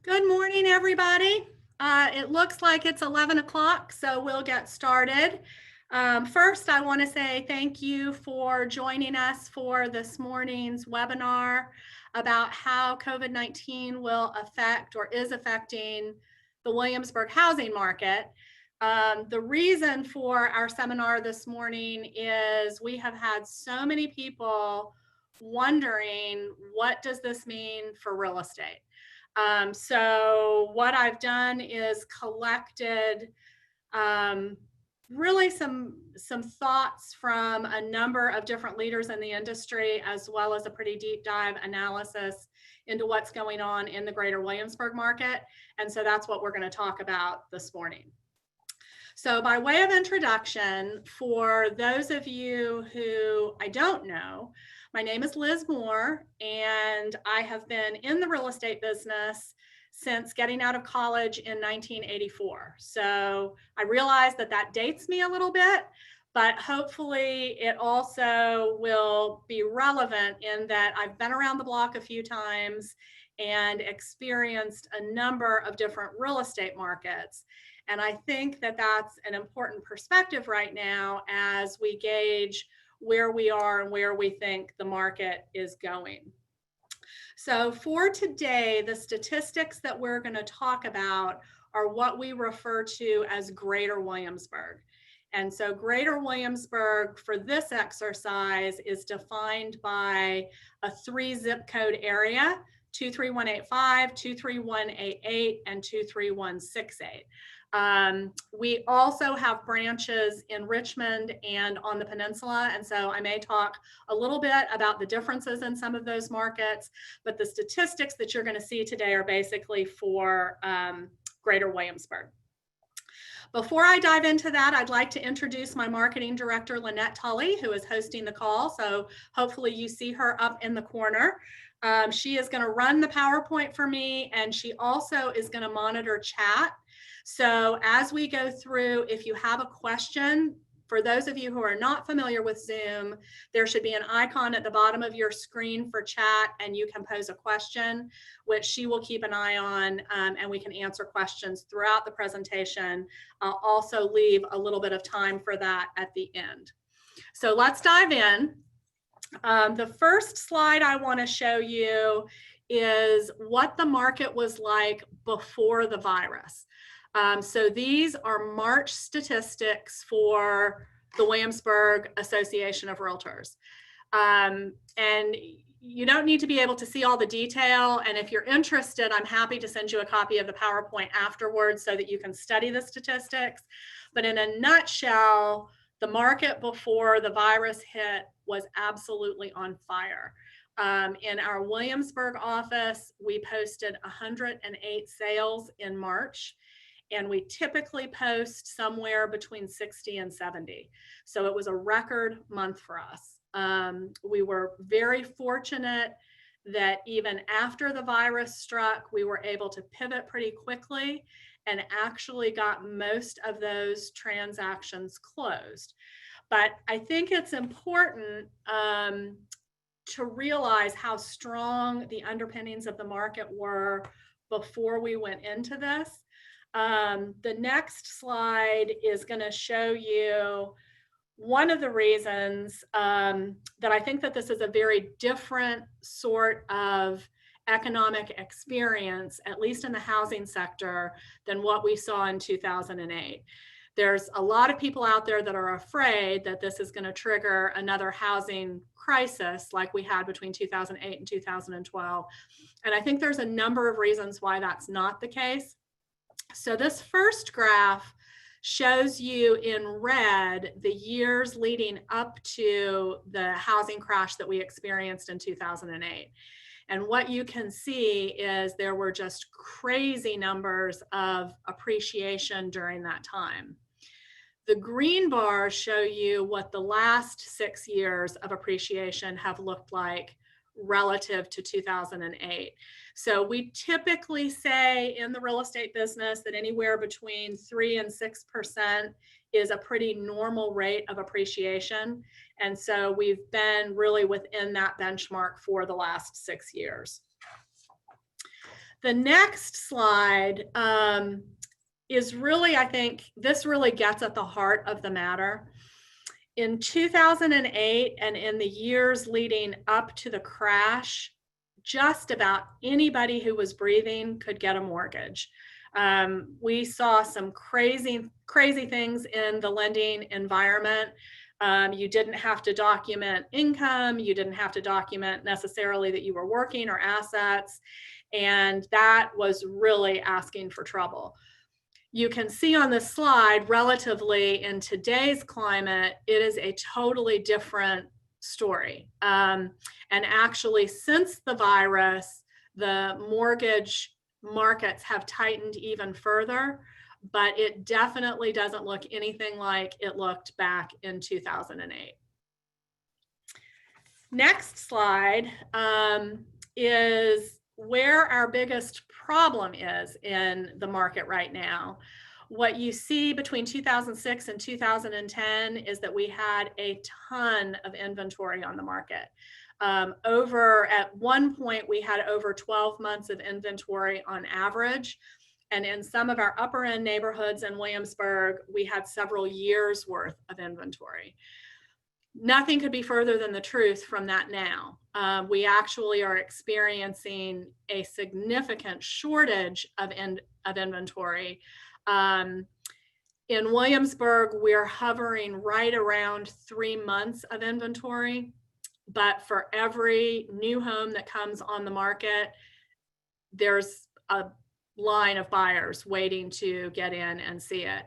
Good morning, everybody. It looks like it's 11 o'clock, so we'll get started. First, I want to say thank you for joining us for this morning's webinar about how COVID-19 will affect or is affecting the Williamsburg housing market. The reason for our seminar this morning is we have had so many people wondering, what does this mean for real estate? So what I've done is collected really some thoughts from a number of different leaders in the industry, as well as a pretty deep dive analysis into what's going on in the greater Williamsburg market. And so that's what we're going to talk about this morning. So by way of introduction, for those of you who I don't know, my name is Liz Moore, and I have been in the real estate business since getting out of college in 1984. So I realize that dates me a little bit, but hopefully it also will be relevant in that I've been around the block a few times and experienced a number of different real estate markets. And I think that that's an important perspective right now as we gauge where we are and where we think the market is going. So for today, the statistics that we're going to talk about are what we refer to as Greater Williamsburg. And so Greater Williamsburg for this exercise is defined by a 3 zip code area: 23185, 23188, and 23168. We also have branches in Richmond and on the peninsula, and so I may talk a little bit about the differences in some of those markets, but the statistics that you're going to see today are basically for Greater Williamsburg. Before I dive into that, I'd like to introduce my marketing director, Lynette Tully, who is hosting the call. So hopefully you see her up in the corner. She is going to run the PowerPoint for me, and she also is going to monitor chat. So as we go through, if you have a question, for those of you who are not familiar with Zoom, there should be an icon at the bottom of your screen for chat, and you can pose a question, which she will keep an eye on, and we can answer questions throughout the presentation. I'll also leave a little bit of time for that at the end. So let's dive in. The first slide I want to show you is what the market was like before the virus. So these are March statistics for the Williamsburg Association of Realtors. And you don't need to be able to see all the detail. And if you're interested, I'm happy to send you a copy of the PowerPoint afterwards so that you can study the statistics. But in a nutshell, the market before the virus hit was absolutely on fire. In our Williamsburg office, we posted 108 sales in March, and we typically post somewhere between 60 and 70. So it was a record month for us. We were very fortunate that even after the virus struck, we were able to pivot pretty quickly and actually got most of those transactions closed. But I think it's important to realize how strong the underpinnings of the market were before we went into this. The next slide is going to show you one of the reasons that I think that this is a very different sort of economic experience, at least in the housing sector, than what we saw in 2008. There's a lot of people out there that are afraid that this is going to trigger another housing crisis like we had between 2008 and 2012. And I think there's a number of reasons why that's not the case. So this first graph shows you in red the years leading up to the housing crash that we experienced in 2008. And what you can see is there were just crazy numbers of appreciation during that time. The green bars show you what the last 6 years of appreciation have looked like relative to 2008. So we typically say in the real estate business that anywhere between 3 and 6% is a pretty normal rate of appreciation. And so we've been really within that benchmark for the last 6 years. The next slide is really, I think, this really gets at the heart of the matter. In 2008 and in the years leading up to the crash, just about anybody who was breathing could get a mortgage. We saw some crazy things in the lending environment. You didn't have to document income. You didn't have to document necessarily that you were working or assets. And that was really asking for trouble. You can see on this slide, relatively in today's climate, it is a totally different story. And actually, since the virus, the mortgage markets have tightened even further, but it definitely doesn't look anything like it looked back in 2008. Next slide is where our biggest problem is in the market right now. What you see between 2006 and 2010 is that we had a ton of inventory on the market. At one point, we had over 12 months of inventory on average. And in some of our upper end neighborhoods in Williamsburg, we had several years worth of inventory. Nothing could be further than the truth from that now. We actually are experiencing a significant shortage of inventory. In Williamsburg, we're hovering right around 3 months of inventory, but for every new home that comes on the market, there's a line of buyers waiting to get in and see it.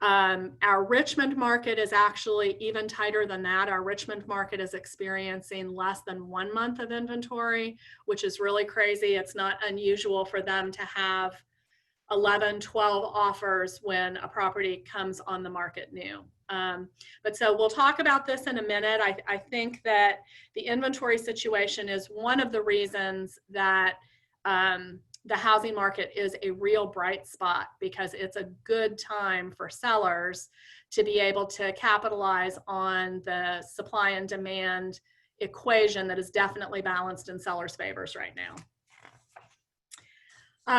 Our Richmond market is actually even tighter than that. Our Richmond market is experiencing less than 1 month of inventory, which is really crazy. It's not unusual for them to have 11, 12 offers when a property comes on the market new. But so we'll talk about this in a minute. I think that the inventory situation is one of the reasons that the housing market is a real bright spot, because it's a good time for sellers to be able to capitalize on the supply and demand equation that is definitely balanced in sellers' favors right now.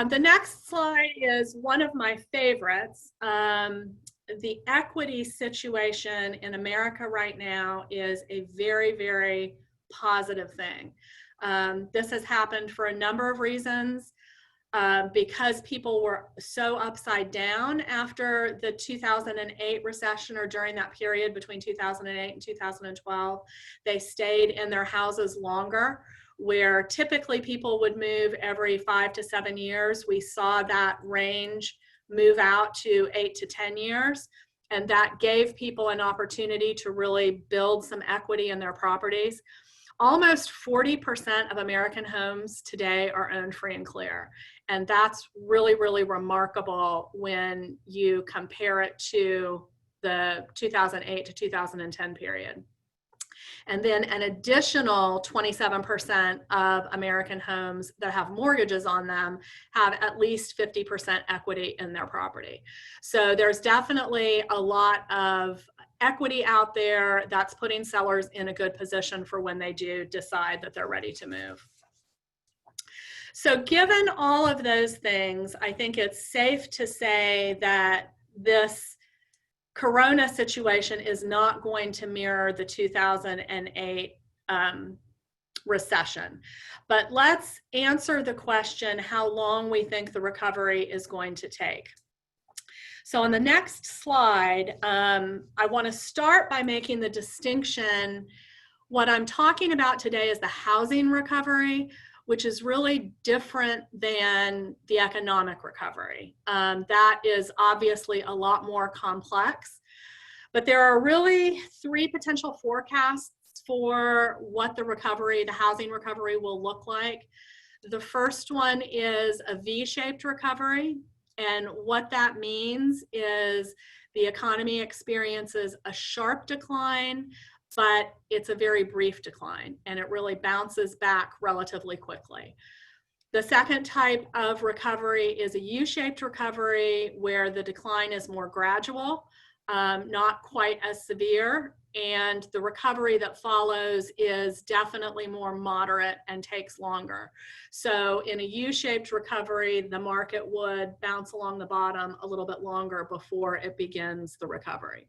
The next slide is one of my favorites. The equity situation in America right now is a very, very positive thing. This has happened for a number of reasons. Because people were so upside down after the 2008 recession, or during that period between 2008 and 2012, they stayed in their houses longer, where typically people would move every 5 to 7 years. We saw that range move out to 8 to 10 years. And that gave people an opportunity to really build some equity in their properties. Almost 40% of American homes today are owned free and clear. And that's really, really remarkable when you compare it to the 2008 to 2010 period. And then an additional 27% of American homes that have mortgages on them have at least 50% equity in their property. So there's definitely a lot of equity out there that's putting sellers in a good position for when they do decide that they're ready to move. So given all of those things, I think it's safe to say that this Corona situation is not going to mirror the 2008 recession. But let's answer the question how long we think the recovery is going to take. So on the next slide, I want to start by making the distinction. What I'm talking about today is the housing recovery, which is really different than the economic recovery. That is obviously a lot more complex, but there are really 3 potential forecasts for what the recovery, the housing recovery, will look like. The first one is a V-shaped recovery, and what that means is the economy experiences a sharp decline, but it's a very brief decline, and it really bounces back relatively quickly. The second type of recovery is a U-shaped recovery, where the decline is more gradual, not quite as severe, and the recovery that follows is definitely more moderate and takes longer. So in a U-shaped recovery, the market would bounce along the bottom a little bit longer before it begins the recovery.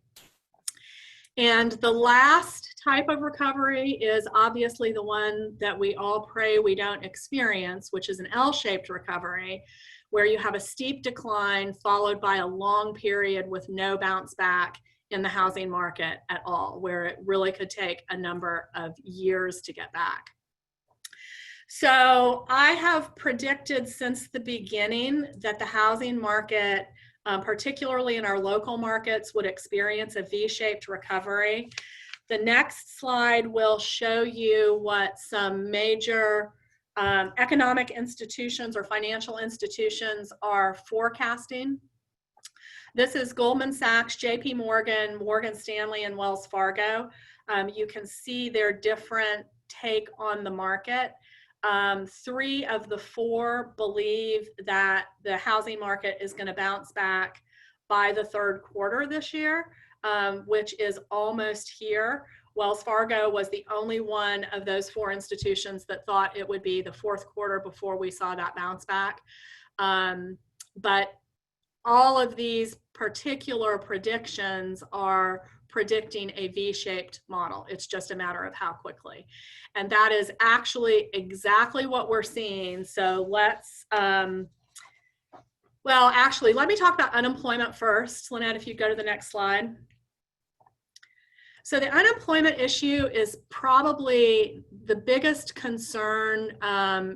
And the last type of recovery is obviously the one that we all pray we don't experience, which is an L-shaped recovery, where you have a steep decline followed by a long period with no bounce back in the housing market at all, where it really could take a number of years to get back. So I have predicted since the beginning that the housing market, particularly in our local markets, would experience a V-shaped recovery. The next slide will show you what some major economic institutions or financial institutions are forecasting. This is Goldman Sachs, JP Morgan, Morgan Stanley, and Wells Fargo. You can see their different take on the market. 3 of the 4 believe that the housing market is going to bounce back by the 3rd quarter this year, which is almost here. Wells Fargo was the only one of those 4 institutions that thought it would be the 4th quarter before we saw that bounce back. But all of these particular predictions are predicting a V-shaped model. It's just a matter of how quickly. And that is actually exactly what we're seeing. So let's, well, actually, let me talk about unemployment first. Lynette, if you go to the next slide. So the unemployment issue is probably the biggest concern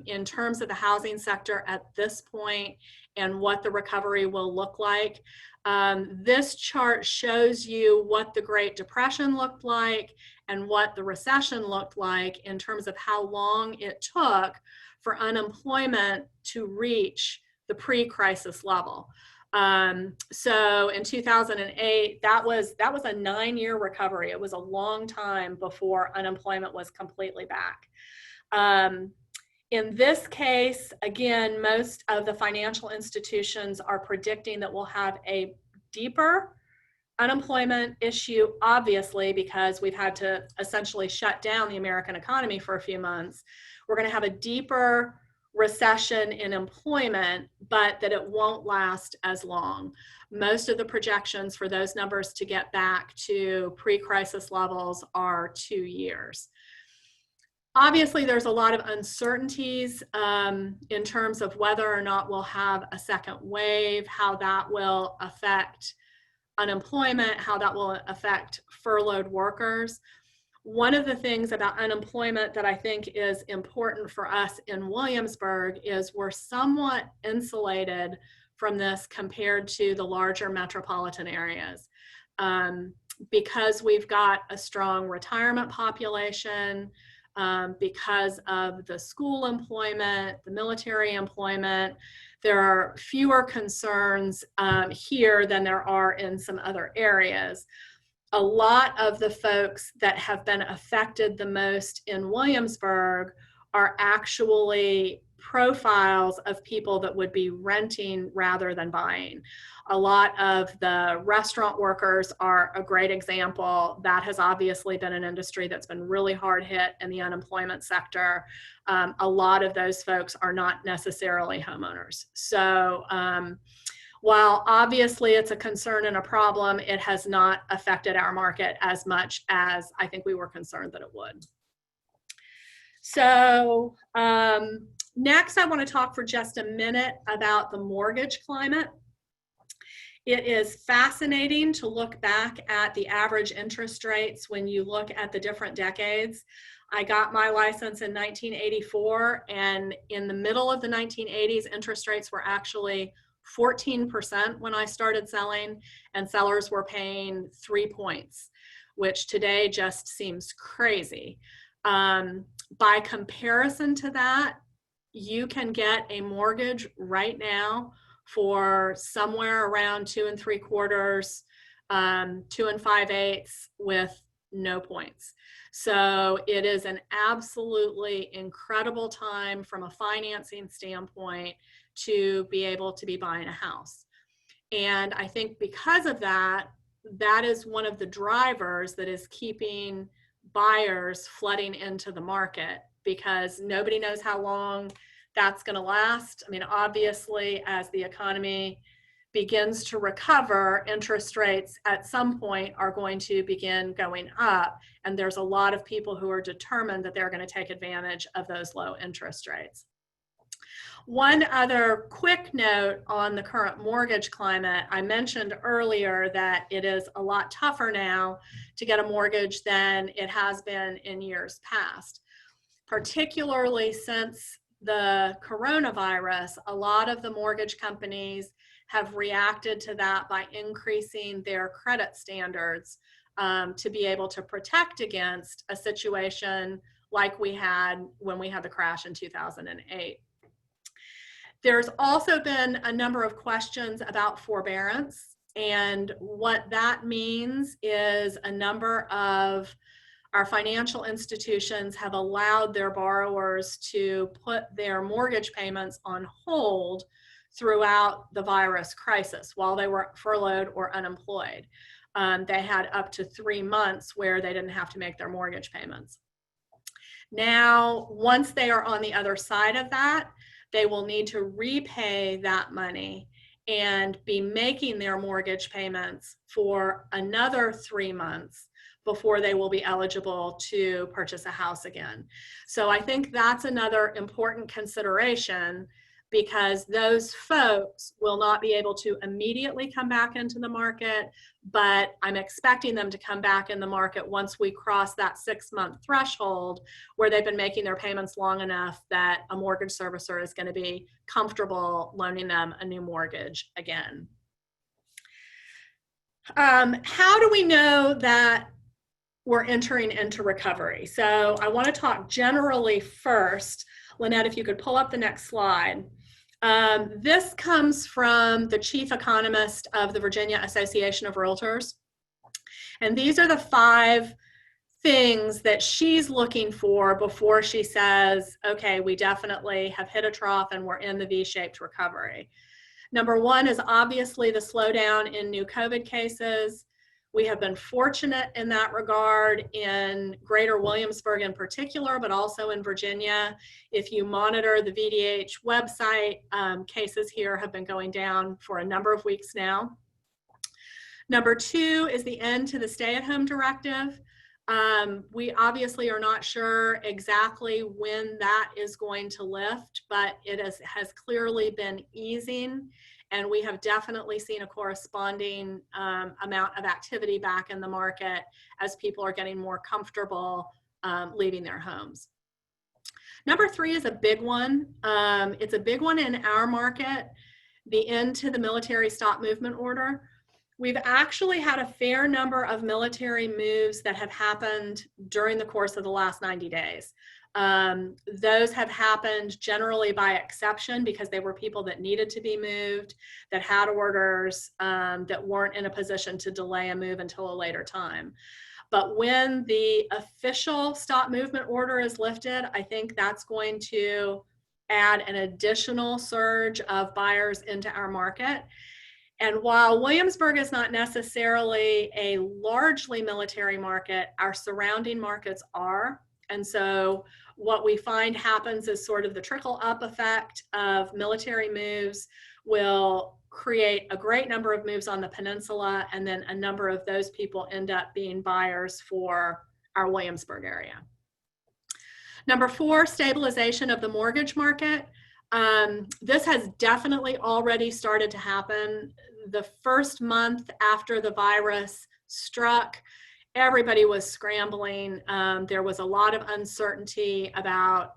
in terms of the housing sector at this point and what the recovery will look like. This chart shows you what the Great Depression looked like and what the recession looked like in terms of how long it took for unemployment to reach the pre-crisis level. So in 2008, that was a 9-year recovery. It was a long time before unemployment was completely back. In this case, again, most of the financial institutions are predicting that we'll have a deeper unemployment issue, obviously, because we've had to essentially shut down the American economy for a few months. We're going to have a deeper recession in employment, but that it won't last as long. Most of the projections for those numbers to get back to pre-crisis levels are 2 years. Obviously, there's a lot of uncertainties in terms of whether or not we'll have a second wave, how that will affect unemployment, how that will affect furloughed workers. One of the things about unemployment that I think is important for us in Williamsburg is we're somewhat insulated from this compared to the larger metropolitan areas. Because we've got a strong retirement population, because of the school employment, the military employment, there are fewer concerns here than there are in some other areas. A lot of the folks that have been affected the most in Williamsburg are actually profiles of people that would be renting rather than buying. A lot of the restaurant workers are a great example. That has obviously been an industry that's been really hard hit in the unemployment sector. A lot of those folks are not necessarily homeowners. So while obviously it's a concern and a problem, it has not affected our market as much as I think we were concerned that it would. So next, I want to talk for just a minute about the mortgage climate. It is fascinating to look back at the average interest rates when you look at the different decades. I got my license in 1984, and in the middle of the 1980s, interest rates were actually 14% when I started selling, and sellers were paying 3 points, which today just seems crazy. By comparison to that, you can get a mortgage right now for somewhere around 2 3/4, 2 5/8 with no points. So it is an absolutely incredible time from a financing standpoint to be able to be buying a house. And I think because of that, that is one of the drivers that is keeping buyers flooding into the market, because nobody knows how long that's going to last. I mean, obviously, as the economy begins to recover, interest rates at some point are going to begin going up. And there's a lot of people who are determined that they're going to take advantage of those low interest rates. One other quick note on the current mortgage climate, I mentioned earlier that it is a lot tougher now to get a mortgage than it has been in years past. Particularly since the coronavirus, a lot of the mortgage companies have reacted to that by increasing their credit standards to be able to protect against a situation like we had when we had the crash in 2008. There's also been a number of questions about forbearance, and what that means is a number of our financial institutions have allowed their borrowers to put their mortgage payments on hold throughout the virus crisis while they were furloughed or unemployed. They had up to 3 months where they didn't have to make their mortgage payments. Now, once they are on the other side of that, they will need to repay that money and be making their mortgage payments for another 3 months before they will be eligible to purchase a house again. So I think that's another important consideration, because those folks will not be able to immediately come back into the market, but I'm expecting them to come back in the market once we cross that 6-month threshold where they've been making their payments long enough that a mortgage servicer is going to be comfortable loaning them a new mortgage again. How do we know that we're entering into recovery? So I want to talk generally first. Lynette, if you could pull up the next slide. This comes from the chief economist of the Virginia Association of Realtors. And these are the 5 things that she's looking for before she says, okay, we definitely have hit a trough and we're in the V-shaped recovery. Number 1 is obviously the slowdown in new COVID cases. We have been fortunate in that regard in Greater Williamsburg in particular, but also in Virginia. If you monitor the VDH website, cases here have been going down for a number of weeks now. Number 2 is the end to the stay-at-home directive. We obviously are not sure exactly when that is going to lift, but it has clearly been easing. And we have definitely seen a corresponding amount of activity back in the market as people are getting more comfortable leaving their homes. Number 3 is a big one. It's a big one in our market, the end to the military stop movement order. We've actually had a fair number of military moves that have happened during the course of the last 90 days. Those have happened generally by exception because they were people that needed to be moved, that had orders, that weren't in a position to delay a move until a later time. But when the official stop movement order is lifted, I think that's going to add an additional surge of buyers into our market. And while Williamsburg is not necessarily a largely military market, our surrounding markets are. And so what we find happens is sort of the trickle up effect of military moves will create a great number of moves on the peninsula, and then a number of those people end up being buyers for our Williamsburg area. Number 4, stabilization of the mortgage market. This has definitely already started to happen. The first month after the virus struck, everybody was scrambling. There was a lot of uncertainty about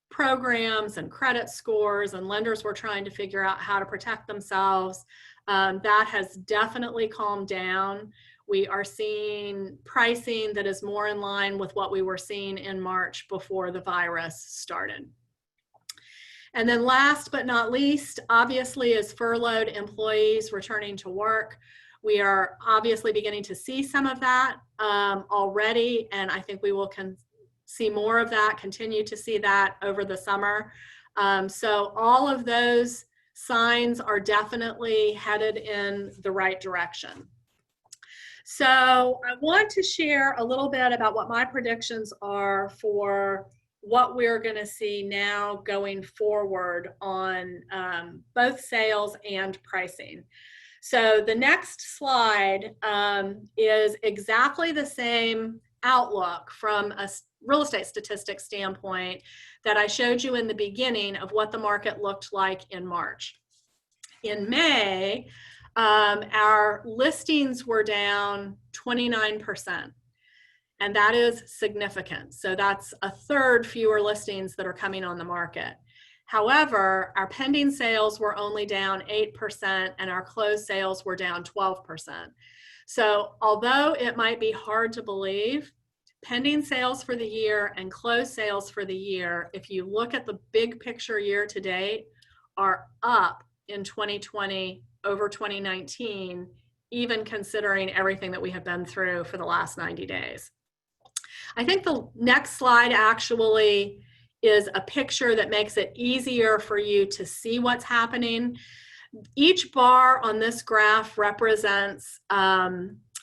programs and credit scores, and lenders were trying to figure out how to protect themselves. That has definitely calmed down. We are seeing pricing that is more in line with what we were seeing in March before the virus started. And then last but not least, obviously, is furloughed employees returning to work. We are obviously beginning to see some of that already, and I think we will see more of that, continue to see that over the summer. So all of those signs are definitely headed in the right direction. So I want to share a little bit about what my predictions are for what we're going to see now going forward on both sales and pricing. So the next slide is exactly the same outlook from a real estate statistics standpoint that I showed you in the beginning of what the market looked like in March. In May, our listings were down 29%, and that is significant. So that's a third fewer listings that are coming on the market. However, our pending sales were only down 8% and our closed sales were down 12%. So although it might be hard to believe, pending sales for the year and closed sales for the year, if you look at the big picture year to date, are up in 2020 over 2019, even considering everything that we have been through for the last 90 days. I think the next slide actually is a picture that makes it easier for you to see what's happening. Each bar on this graph represents a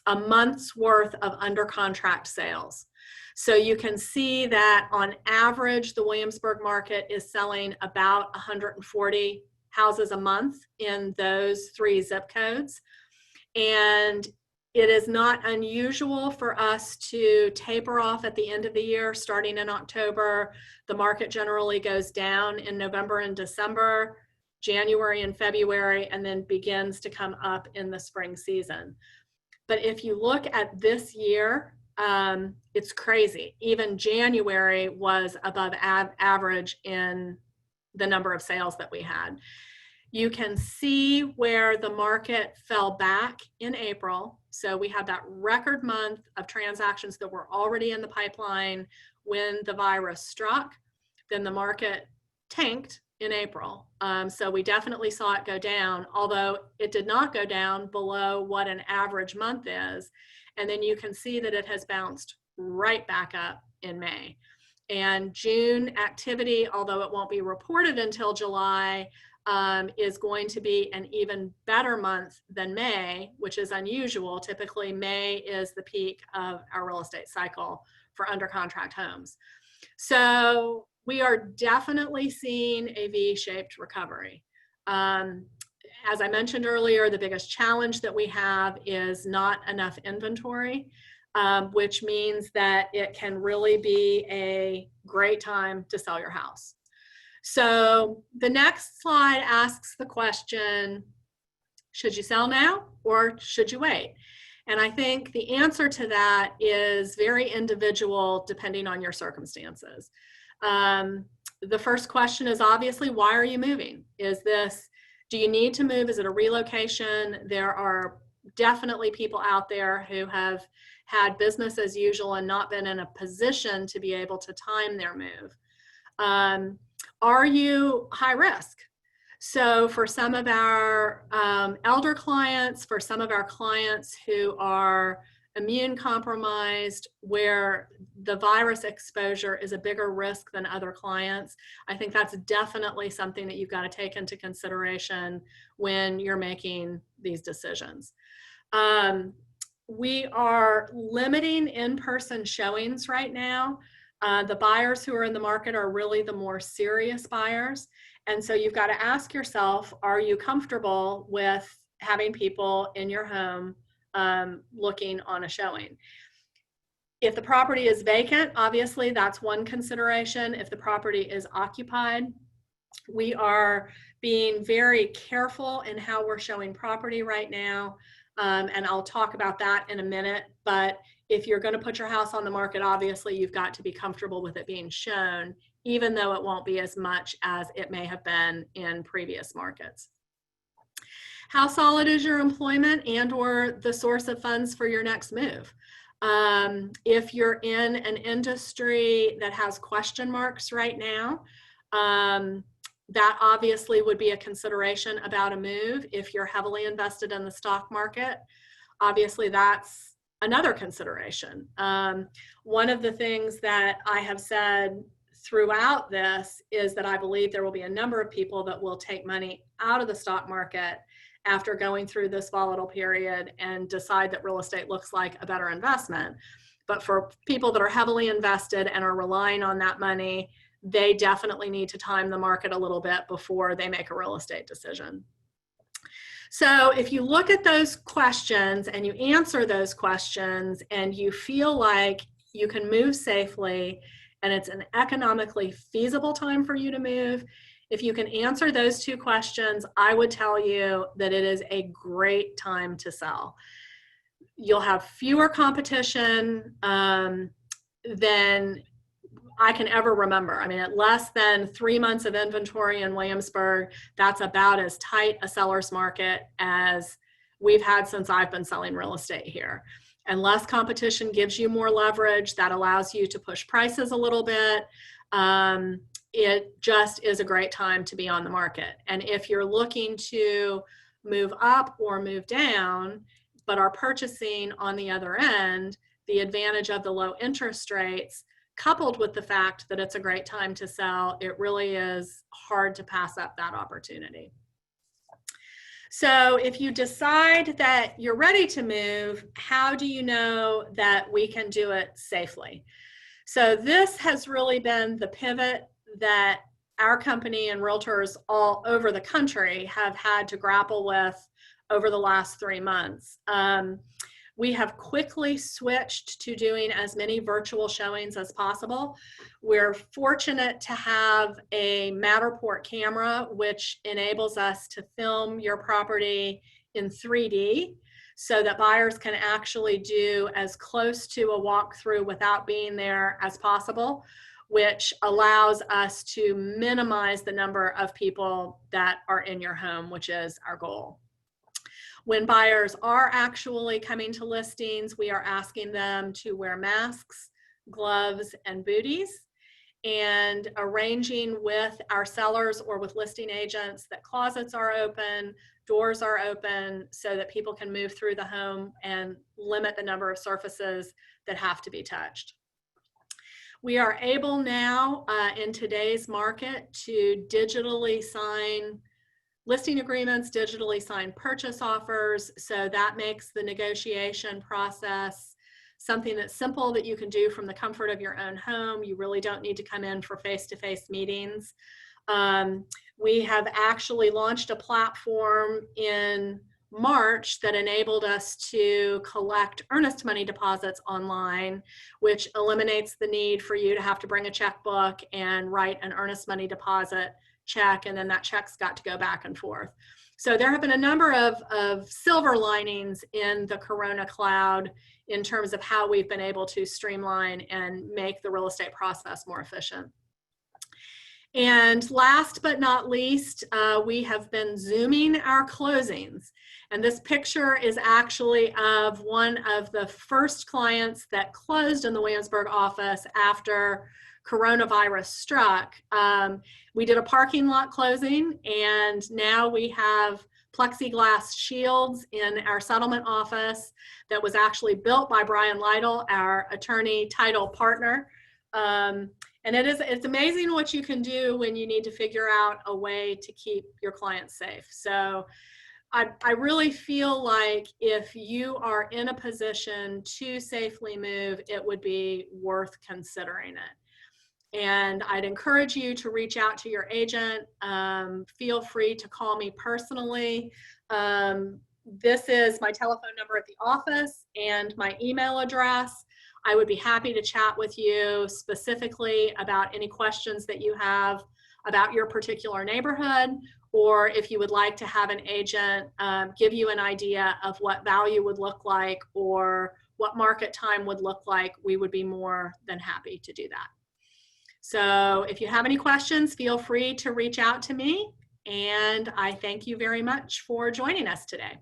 month's worth of under contract sales. So you can see that on average, the Williamsburg market is selling about 140 houses a month in those 3 zip codes. And it is not unusual for us to taper off at the end of the year. Starting in October, the market generally goes down in November and December, January and February, and then begins to come up in the spring season. But if you look at this year, it's crazy. Even January was above average in the number of sales that we had. You can see where the market fell back in April. So we had that record month of transactions that were already in the pipeline when the virus struck. Then the market tanked in April. So we definitely saw it go down, although it did not go down below what an average month is. And then you can see that it has bounced right back up in May. And June activity, although it won't be reported until July, is going to be an even better month than May, which is unusual. Typically, May is the peak of our real estate cycle for under contract homes. So we are definitely seeing a V-shaped recovery. As I mentioned earlier, the biggest challenge that we have is not enough inventory, which means that it can really be a great time to sell your house. So the next slide asks the question, should you sell now or should you wait? And I think the answer to that is very individual depending on your circumstances. The first question is obviously, why are you moving? Do you need to move? Is it a relocation? There are definitely people out there who have had business as usual and not been in a position to be able to time their move. Are you high risk? So for some of our elder clients, for some of our clients who are immune compromised, where the virus exposure is a bigger risk than other clients, I think that's definitely something that you've got to take into consideration when you're making these decisions. We are limiting in-person showings right now. The buyers who are in the market are really the more serious buyers. And so you've got to ask yourself, are you comfortable with having people in your home looking on a showing? If the property is vacant, obviously that's one consideration. If the property is occupied, we are being very careful in how we're showing property right now. And I'll talk about that in a minute. But if you're going to put your house on the market, obviously you've got to be comfortable with it being shown, even though it won't be as much as it may have been in previous markets. How solid is your employment and or the source of funds for your next move? If you're in an industry that has question marks right now, that obviously would be a consideration about a move. If you're heavily invested in the stock market, obviously that's another consideration. One of the things that I have said throughout this is that I believe there will be a number of people that will take money out of the stock market after going through this volatile period and decide that real estate looks like a better investment. But for people that are heavily invested and are relying on that money, they definitely need to time the market a little bit before they make a real estate decision. So if you look at those questions and you answer those questions and you feel like you can move safely and it's an economically feasible time for you to move, if you can answer those two questions, I would tell you that it is a great time to sell. You'll have fewer competition than I can ever remember. I mean, at less than 3 months of inventory in Williamsburg, that's about as tight a seller's market as we've had since I've been selling real estate here. And less competition gives you more leverage. That allows you to push prices a little bit. It just is a great time to be on the market. And if you're looking to move up or move down, but are purchasing on the other end, the advantage of the low interest rates, coupled with the fact that it's a great time to sell, it really is hard to pass up that opportunity. So if you decide that you're ready to move, how do you know that we can do it safely? So this has really been the pivot that our company and realtors all over the country have had to grapple with over the last 3 months. We have quickly switched to doing as many virtual showings as possible. We're fortunate to have a Matterport camera, which enables us to film your property in 3D so that buyers can actually do as close to a walkthrough without being there as possible, which allows us to minimize the number of people that are in your home, which is our goal. When buyers are actually coming to listings, we are asking them to wear masks, gloves, and booties, and arranging with our sellers or with listing agents that closets are open, doors are open, so that people can move through the home and limit the number of surfaces that have to be touched. We are able now in today's market to digitally sign listing agreements, digitally sign purchase offers. So that makes the negotiation process something that's simple that you can do from the comfort of your own home. You really don't need to come in for face-to-face meetings. We have actually launched a platform in March that enabled us to collect earnest money deposits online, which eliminates the need for you to have to bring a checkbook and write an earnest money deposit check, and then that check's got to go back and forth. So there have been a number of silver linings in the Corona cloud in terms of how we've been able to streamline and make the real estate process more efficient. And last but not least, we have been Zooming our closings. And this picture is actually of one of the first clients that closed in the Williamsburg office after coronavirus struck. We did a parking lot closing, and now we have plexiglass shields in our settlement office that was actually built by Brian Lytle, our attorney title partner. And it's amazing what you can do when you need to figure out a way to keep your clients safe. So I really feel like if you are in a position to safely move, it would be worth considering it. And I'd encourage you to reach out to your agent. Feel free to call me personally. This is my telephone number at the office and my email address. I would be happy to chat with you specifically about any questions that you have about your particular neighborhood, or if you would like to have an agent give you an idea of what value would look like or what market time would look like, we would be more than happy to do that. So if you have any questions, feel free to reach out to me, and I thank you very much for joining us today.